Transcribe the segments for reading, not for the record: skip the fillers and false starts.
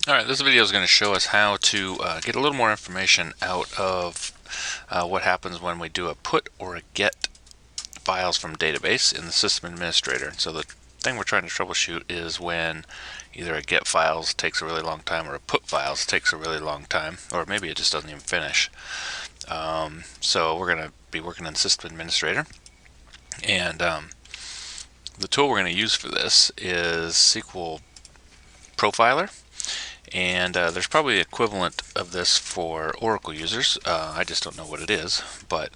Alright, this video is going to show us how to get a little more information out of what happens when we do a put or a get files from database in the system administrator. So the thing we're trying to troubleshoot is when either a get files takes a really long time or a put files takes a really long time, or maybe it just doesn't even finish. So we're going to be working in system administrator, and the tool we're going to use for this is SQL Profiler. And there's probably the equivalent of this for Oracle users. I just don't know what it is, but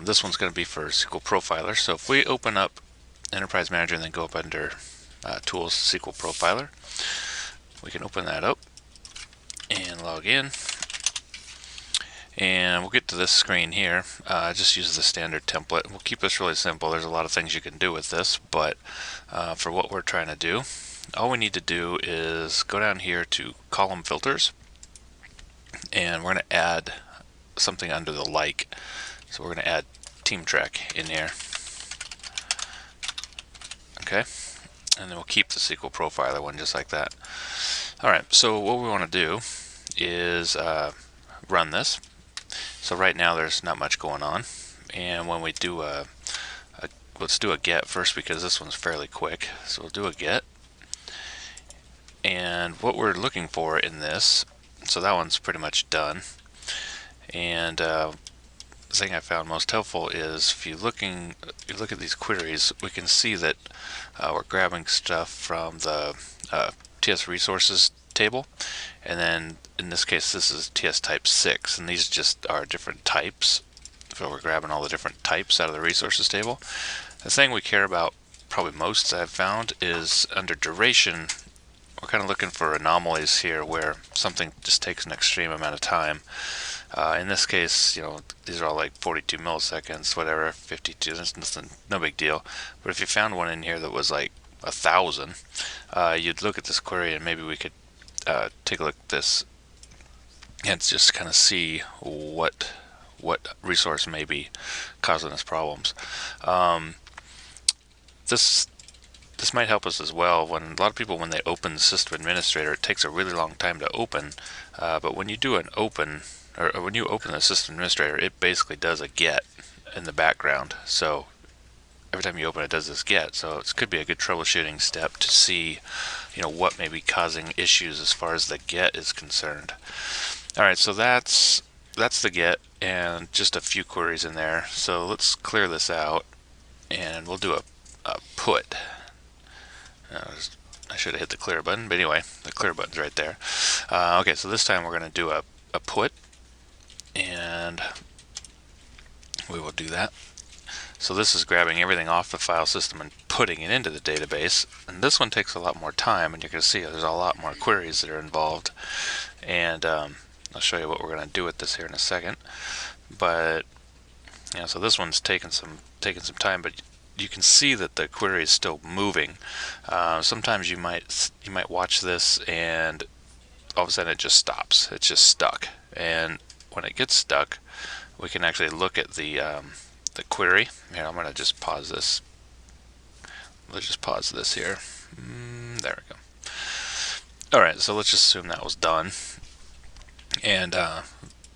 this one's going to be for SQL Profiler. So if we open up Enterprise Manager and then go up under Tools, SQL Profiler, we can open that up and log in. And we'll get to this screen here. Just use the standard template. We'll keep this really simple. There's a lot of things you can do with this, but for what we're trying to do, all we need to do is go down here to column filters, and we're going to add something under the like. So we're going to add team track in here. Okay, and then we'll keep the SQL Profiler one just like that. Alright, so what we want to do is run this. So right now there's not much going on, and when we do let's do a get first because this one's fairly quick. So we'll do a get. And what we're looking for in this, so that one's pretty much done. And the thing I found most helpful is if you look at these queries, we can see that we're grabbing stuff from the TS resources table, and then in this case this is TS type 6, and these just are different types. So we're grabbing all the different types out of the resources table. The thing we care about probably most I've found is under duration. We're kind of looking for anomalies here where something just takes an extreme amount of time. In this case, these are all like 42 milliseconds, whatever, 52, that's nothing, no big deal. But if you found one in here that was like 1,000, you'd look at this query and maybe we could take a look at this and just kind of see what resource may be causing us problems. This might help us as well. When a lot of people, when they open the system administrator, it takes a really long time to open. But when you do an open, or when you open the system administrator, it basically does a get in the background. So every time you open it, does this get. So it could be a good troubleshooting step to see, what may be causing issues as far as the get is concerned. All right, so that's the get, and just a few queries in there. So let's clear this out, and we'll do a put. I should have hit the clear button, but anyway, the clear button's right there. Okay, so this time we're going to do a put, and we will do that. So this is grabbing everything off the file system and putting it into the database, and this one takes a lot more time, and you're going to see there's a lot more queries that are involved, and I'll show you what we're going to do with this here in a second. But so this one's taking some time, but you can see that the query is still moving. Sometimes you might watch this and all of a sudden it just stops. It's just stuck. And when it gets stuck, we can actually look at the query. Here, I'm going to just pause this. Let's just pause this here. There we go. Alright, so let's just assume that was done. And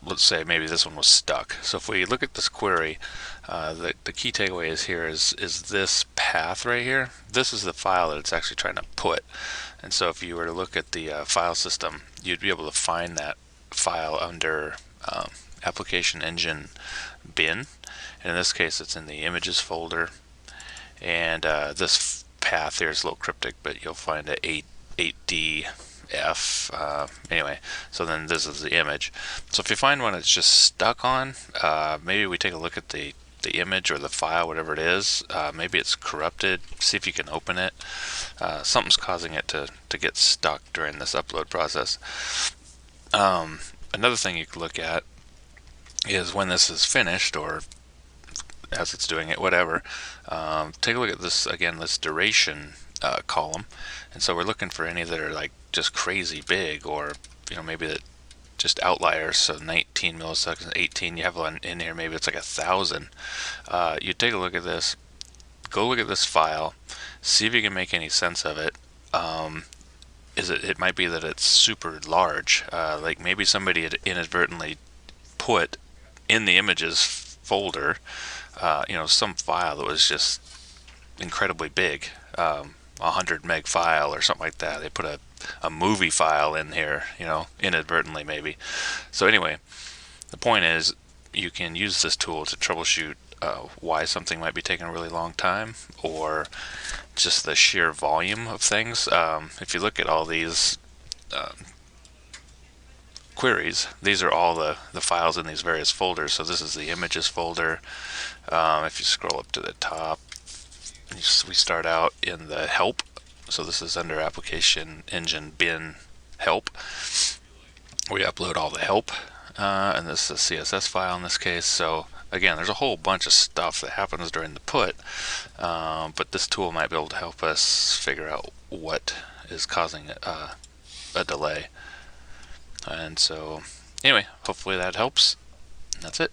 let's say maybe this one was stuck. So if we look at this query, the key takeaway is here is this path right here. This is the file that it's actually trying to put. And so if you were to look at the file system, you'd be able to find that file under application engine bin. And in this case, it's in the images folder. And this path here is a little cryptic, but you'll find a 8D F. Anyway, so then this is the image. So if you find one that's just stuck on, maybe we take a look at the image or the file, whatever it is. Maybe it's corrupted. See if you can open it. Something's causing it to get stuck during this upload process. Another thing you could look at is when this is finished, or as it's doing it, whatever. Take a look at this again, this duration column, and so we're looking for any that are like just crazy big, or maybe that just outliers. So 19 milliseconds, 18. You have one in here, maybe it's like 1,000. You take a look at this, go look at this file, see if you can make any sense of it. is it might be that it's super large. Like maybe somebody had inadvertently put in the images folder, some file that was just incredibly big, 100 meg file or something like that. They put a movie file in here, inadvertently maybe. So anyway, the point is you can use this tool to troubleshoot why something might be taking a really long time, or just the sheer volume of things. If you look at all these queries, these are all the files in these various folders. So this is the images folder. If you scroll up to the top, we start out in the help. So this is under application engine bin help. We upload all the help, and this is a CSS file in this case. So again, there's a whole bunch of stuff that happens during the put, but this tool might be able to help us figure out what is causing a delay. And so anyway, hopefully that helps. That's it.